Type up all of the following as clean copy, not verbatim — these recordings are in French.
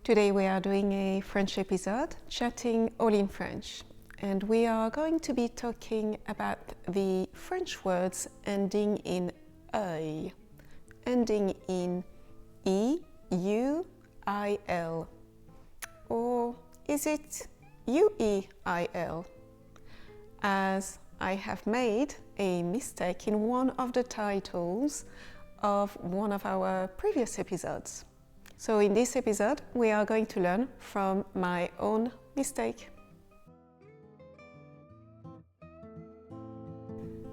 Today we are doing a French episode, chatting all in French. And we are going to be talking about the French words ending in œil, ending in E, U, I, L. Or is it U-E-I-L? As I have made a mistake in one of the titles of one of our previous episodes. So in this episode, we are going to learn from my own mistake.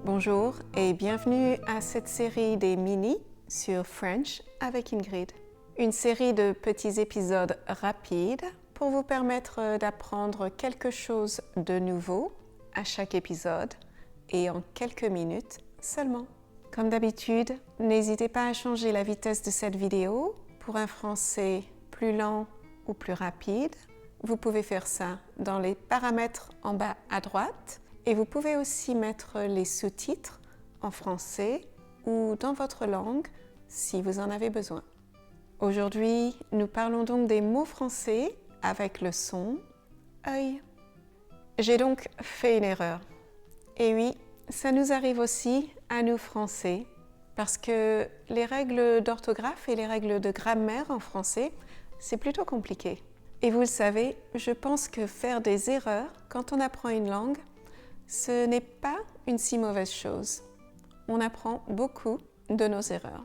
Bonjour et bienvenue à cette série des mini sur French avec Ingrid. Une série de petits épisodes rapides pour vous permettre d'apprendre quelque chose de nouveau à chaque épisode et en quelques minutes seulement. Comme d'habitude, n'hésitez pas à changer la vitesse de cette vidéo pour un français plus lent ou plus rapide. Vous pouvez faire ça dans les paramètres en bas à droite et vous pouvez aussi mettre les sous-titres en français ou dans votre langue si vous en avez besoin. Aujourd'hui, nous parlons donc des mots français avec le son œil. J'ai donc fait une erreur. Et oui, ça nous arrive aussi à nous français parce que les règles d'orthographe et les règles de grammaire en français, c'est plutôt compliqué. Et vous le savez, je pense que faire des erreurs quand on apprend une langue, ce n'est pas une si mauvaise chose. On apprend beaucoup de nos erreurs.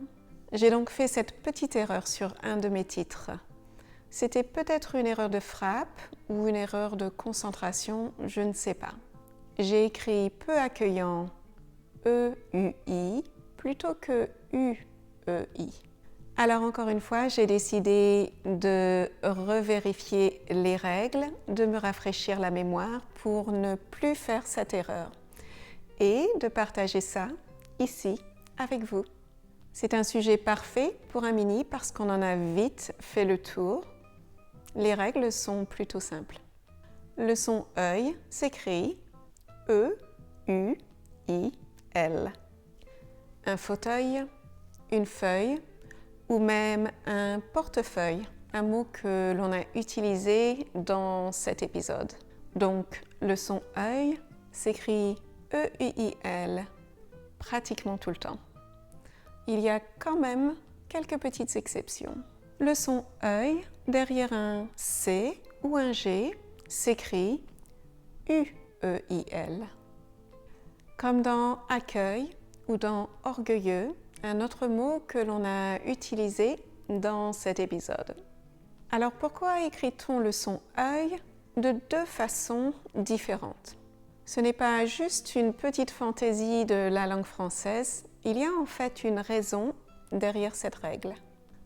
J'ai donc fait cette petite erreur sur un de mes titres. C'était peut-être une erreur de frappe ou une erreur de concentration, je ne sais pas. J'ai écrit peu accueillant E-U-I plutôt que U-E-I. Alors encore une fois, j'ai décidé de revérifier les règles, de me rafraîchir la mémoire pour ne plus faire cette erreur et de partager ça ici avec vous. C'est un sujet parfait pour un mini parce qu'on en a vite fait le tour. Les règles sont plutôt simples. Le son œil s'écrit E-U-I-L. Un fauteuil, une feuille ou même un portefeuille, un mot que l'on a utilisé dans cet épisode. Donc, le son œil s'écrit E-U-I-L pratiquement tout le temps. Il y a quand même quelques petites exceptions. Le son œil, derrière un C ou un G, s'écrit U-E-I-L. Comme dans accueil ou dans orgueilleux, un autre mot que l'on a utilisé dans cet épisode. Alors pourquoi écrit-on le son œil de deux façons différentes? Ce n'est pas juste une petite fantaisie de la langue française, il y a en fait une raison derrière cette règle.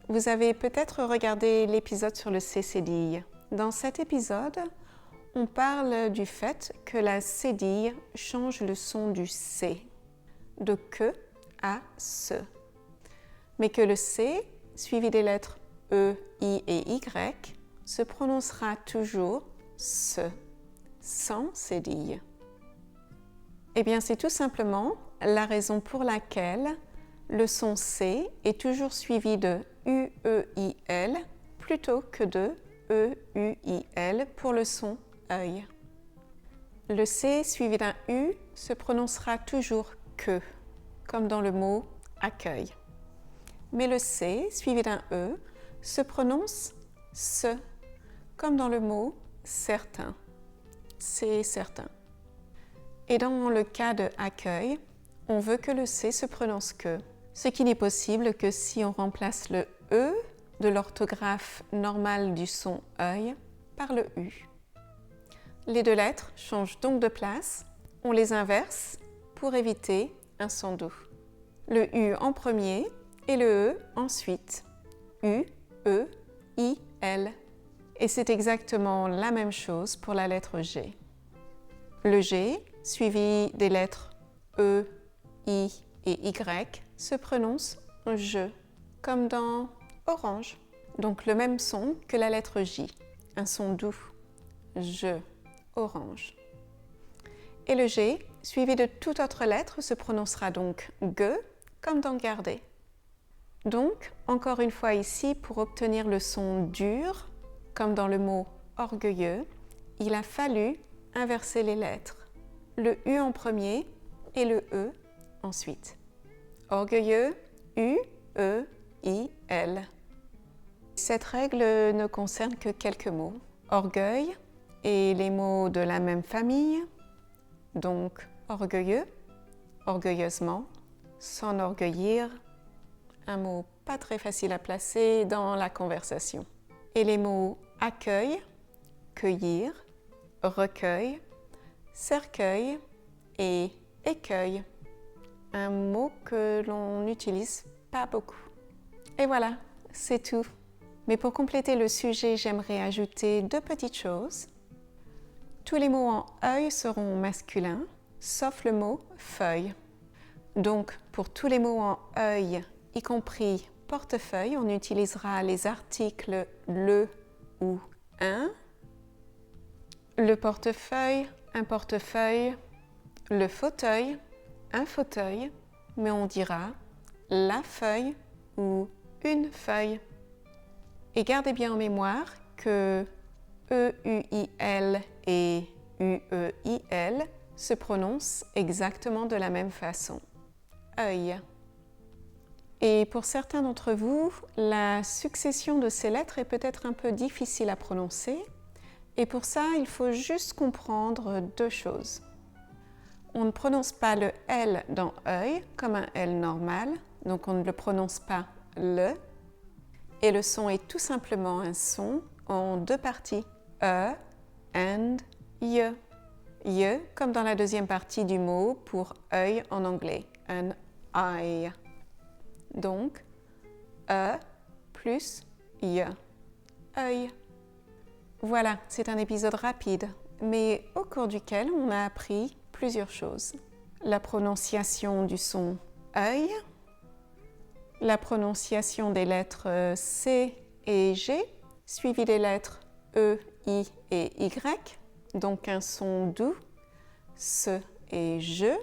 Vous avez peut-être regardé l'épisode sur le cédille. Dans cet épisode, on parle du fait que la cédille change le son du C, de que à ce. Mais que le C, suivi des lettres E, I et Y, se prononcera toujours ce, sans cédille. Eh bien, c'est tout simplement la raison pour laquelle le son C est toujours suivi de U-E-I-L plutôt que de E-U-I-L pour le son œil. Le C suivi d'un U se prononcera toujours que, comme dans le mot accueil. Mais le C suivi d'un E se prononce ce, comme dans le mot certain. C'est certain. Et dans le cas de accueil, on veut que le C se prononce que, ce qui n'est possible que si on remplace le E de l'orthographe normale du son œil par le U. Les deux lettres changent donc de place, on les inverse pour éviter un son doux. Le U en premier et le E ensuite. U, E, I, L. Et c'est exactement la même chose pour la lettre G. Le G, suivi des lettres E, I et Y, se prononce je, comme dans orange. Donc le même son que la lettre J, un son doux. Je, orange. Et le G, suivi de toute autre lettre, se prononcera donc ge, comme dans garder. Donc, encore une fois ici, pour obtenir le son dur, comme dans le mot orgueilleux, il a fallu inverser les lettres. Le U en premier et le E ensuite. Orgueilleux, U, E, I, L. Cette règle ne concerne que quelques mots. Orgueil et les mots de la même famille, donc orgueilleux, orgueilleusement, s'enorgueillir, un mot pas très facile à placer dans la conversation. Et les mots accueil, cueillir, recueil, cercueil et écueil, un mot que l'on n'utilise pas beaucoup. Et voilà, c'est tout. Mais pour compléter le sujet, j'aimerais ajouter 2 petites choses. Tous les mots en œil seront masculins, sauf le mot feuille. Donc, pour tous les mots en œil, y compris portefeuille, on utilisera les articles le ou un. Le portefeuille, un portefeuille. Le fauteuil, un fauteuil, mais on dira la feuille ou une feuille. Et gardez bien en mémoire que E-U-I-L et U-E-I-L se prononcent exactement de la même façon. Œil. Et pour certains d'entre vous, la succession de ces lettres est peut-être un peu difficile à prononcer. Et pour ça, il faut juste comprendre 2 choses. On ne prononce pas le L dans œil comme un L normal, donc on ne le prononce pas le. Et le son est tout simplement un son en 2 parties, E and Y. Y comme dans la deuxième partie du mot pour œil en anglais, an eye. Donc, E plus Y, œil. Voilà, c'est un épisode rapide, mais au cours duquel on a appris plusieurs choses. La prononciation du son œil, la prononciation des lettres C et G, suivi des lettres E, I et Y, donc un son doux, ce et je,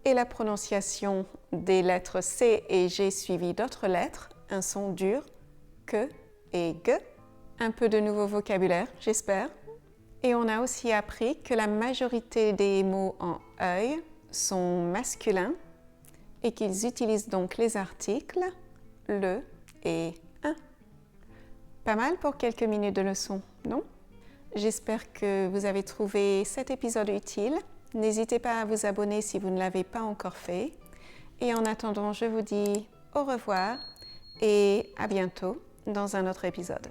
et la prononciation des lettres C et G suivies d'autres lettres, un son dur, que et ge. Un peu de nouveau vocabulaire, j'espère. Et on a aussi appris que la majorité des mots en œil sont masculins et qu'ils utilisent donc les articles le et un. Pas mal pour quelques minutes de leçon, non? J'espère que vous avez trouvé cet épisode utile. N'hésitez pas à vous abonner si vous ne l'avez pas encore fait. Et en attendant, je vous dis au revoir et à bientôt dans un autre épisode.